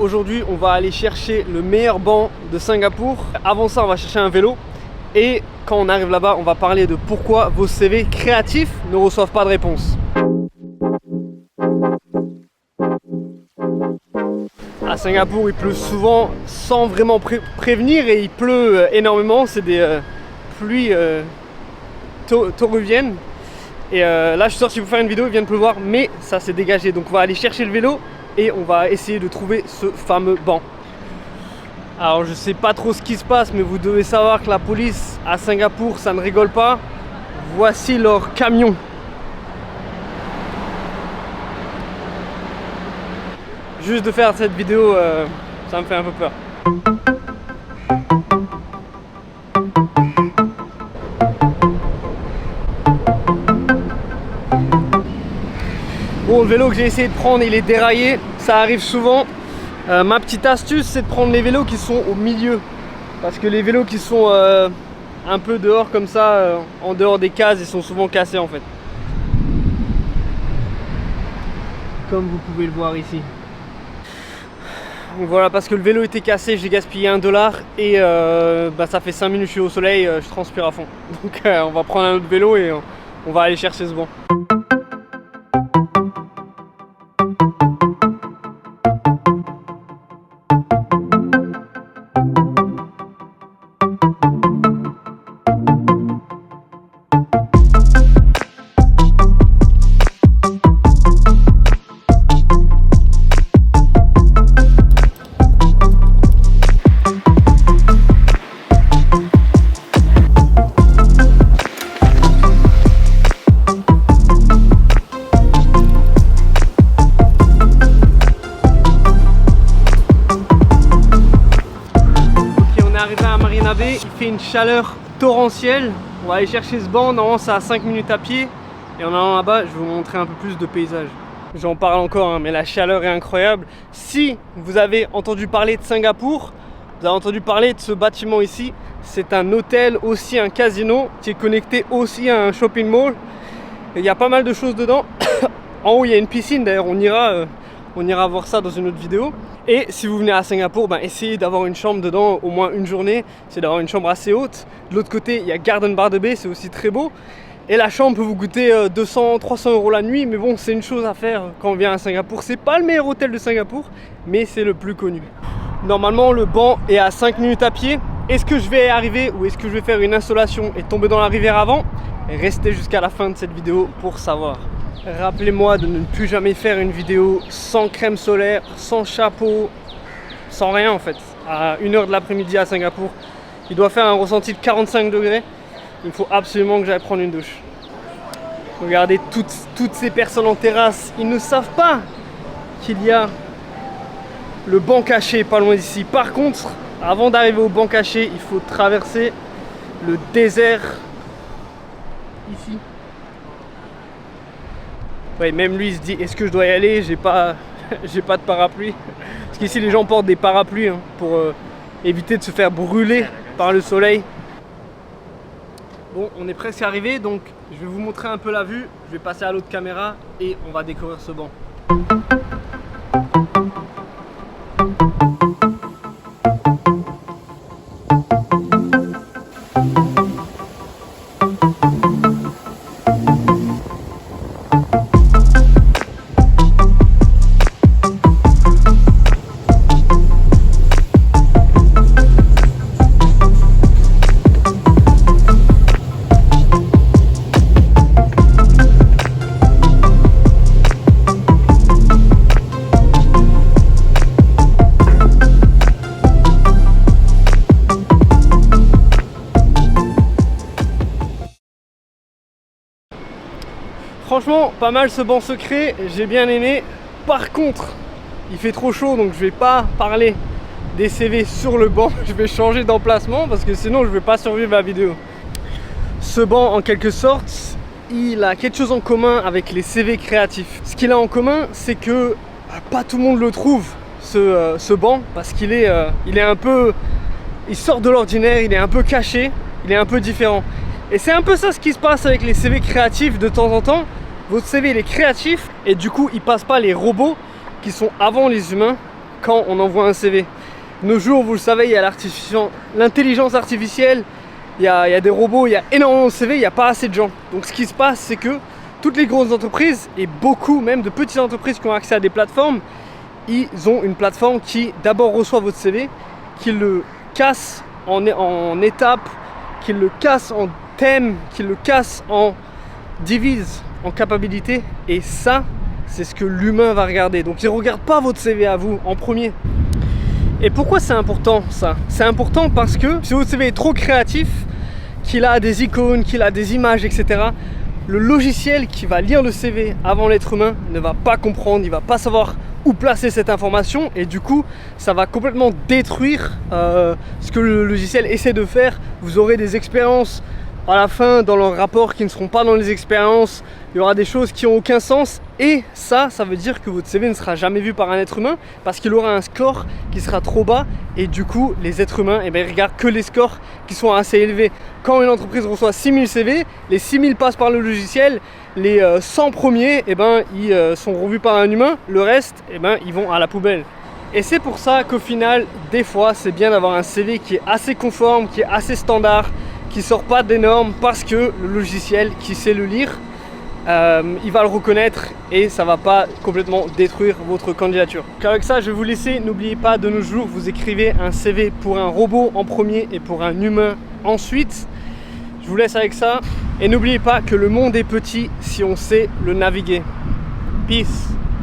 Aujourd'hui, on va aller chercher le meilleur banc de Singapour. Avant ça, on va chercher un vélo. Et quand on arrive là-bas, on va parler de pourquoi vos CV créatifs ne reçoivent pas de réponse. À Singapour, il pleut souvent sans vraiment prévenir et il pleut énormément. C'est des pluies toruviennes. Et là, je suis sorti pour faire une vidéo, il vient de pleuvoir, mais ça s'est dégagé. Donc on va aller chercher le vélo et on va essayer de trouver ce fameux banc. Alors je sais pas trop ce qui se passe, mais vous devez savoir que la police à Singapour, ça ne rigole pas. Voici leur camion. Juste de faire cette vidéo, ça me fait un peu peur. Bon, le vélo que j'ai essayé de prendre, il est déraillé, ça arrive souvent. Ma petite astuce, c'est de prendre les vélos qui sont au milieu. Parce que les vélos qui sont un peu dehors comme ça, en dehors des cases, ils sont souvent cassés en fait. Comme vous pouvez le voir ici. Donc voilà, parce que le vélo était cassé, j'ai gaspillé $1 et ça fait 5 minutes que je suis au soleil, je transpire à fond. Donc on va prendre un autre vélo et on va aller chercher ce banc. Il fait une chaleur torrentielle. On va aller chercher ce banc. Normalement, c'est à 5 minutes à pied. Et en allant là-bas, je vais vous montrer un peu plus de paysages. J'en parle encore, hein, mais la chaleur est incroyable. Si vous avez entendu parler de Singapour, vous avez entendu parler de ce bâtiment ici. C'est un hôtel, aussi un casino, qui est connecté aussi à un shopping mall. Et il y a pas mal de choses dedans. En haut, il y a une piscine. D'ailleurs, on ira voir ça dans une autre vidéo. Et si vous venez à Singapour, essayez d'avoir une chambre dedans au moins une journée. C'est d'avoir une chambre assez haute. De l'autre côté, il y a Garden Bar de Bay, c'est aussi très beau. Et la chambre peut vous coûter 200-300 € la nuit. Mais bon, c'est une chose à faire quand on vient à Singapour. C'est pas le meilleur hôtel de Singapour, mais c'est le plus connu. Normalement, le banc est à 5 minutes à pied. Est-ce que je vais y arriver ou est-ce que je vais faire une installation et tomber dans la rivière avant? Restez jusqu'à la fin de cette vidéo pour savoir. Rappelez-moi de ne plus jamais faire une vidéo sans crème solaire, sans chapeau, sans rien en fait. À 1h de l'après-midi à Singapour, il doit faire un ressenti de 45 degrés. Il faut absolument que j'aille prendre une douche. Regardez toutes ces personnes en terrasse, ils ne savent pas qu'il y a le banc caché pas loin d'ici. Par contre, avant d'arriver au banc caché, il faut traverser le désert ici. Ouais, même lui il se dit est-ce que je dois y aller, j'ai pas de parapluie. Parce qu'ici les gens portent des parapluies hein, pour éviter de se faire brûler par le soleil. Bon, on est presque arrivé, donc je vais vous montrer un peu la vue. Je vais passer à l'autre caméra et on va découvrir ce banc. Franchement, pas mal ce banc secret, j'ai bien aimé. Par contre, il fait trop chaud, donc je vais pas parler des CV sur le banc. Je vais changer d'emplacement parce que sinon je vais pas survivre la vidéo. Ce banc, en quelque sorte, il a quelque chose en commun avec les CV créatifs. Ce qu'il a en commun, c'est que pas tout le monde le trouve, ce banc, parce qu'il est, il sort de l'ordinaire, il est un peu caché, il est un peu différent. Et c'est un peu ça ce qui se passe avec les CV créatifs de temps en temps. Votre CV il est créatif et du coup il passe pas les robots qui sont avant les humains quand on envoie un CV. De nos jours, vous le savez, il y a l'intelligence artificielle, il y a des robots, il y a énormément de CV, il n'y a pas assez de gens. Donc ce qui se passe, c'est que toutes les grosses entreprises et beaucoup même de petites entreprises qui ont accès à des plateformes, ils ont une plateforme qui d'abord reçoit votre CV, qui le casse en étapes, qui le casse en thèmes, qui le casse en divise, en capacité. Et ça, c'est ce que l'humain va regarder. Donc il ne regarde pas votre CV à vous en premier. Et pourquoi c'est important ça? C'est important parce que si votre CV est trop créatif, qu'il a des icônes, qu'il a des images, etc., le logiciel qui va lire le CV avant l'être humain ne va pas comprendre, il ne va pas savoir où placer cette information et du coup ça va complètement détruire ce que le logiciel essaie de faire. Vous aurez des expériences à la fin dans leur rapport qui ne seront pas dans les expériences, il y aura des choses qui n'ont aucun sens et ça veut dire que votre CV ne sera jamais vu par un être humain parce qu'il aura un score qui sera trop bas et du coup les êtres humains ils regardent que les scores qui sont assez élevés. Quand une entreprise reçoit 6000 CV, les 6000 passent par le logiciel, les 100 premiers ils sont revus par un humain, le reste ils vont à la poubelle. Et c'est pour ça qu'au final des fois c'est bien d'avoir un CV qui est assez conforme, qui est assez standard, qui sort pas des normes parce que le logiciel qui sait le lire, il va le reconnaître et ça va pas complètement détruire votre candidature. Donc avec ça je vais vous laisser, n'oubliez pas de nos jours vous écrivez un CV pour un robot en premier et pour un humain ensuite. Je vous laisse avec ça et n'oubliez pas que le monde est petit si on sait le naviguer. Peace.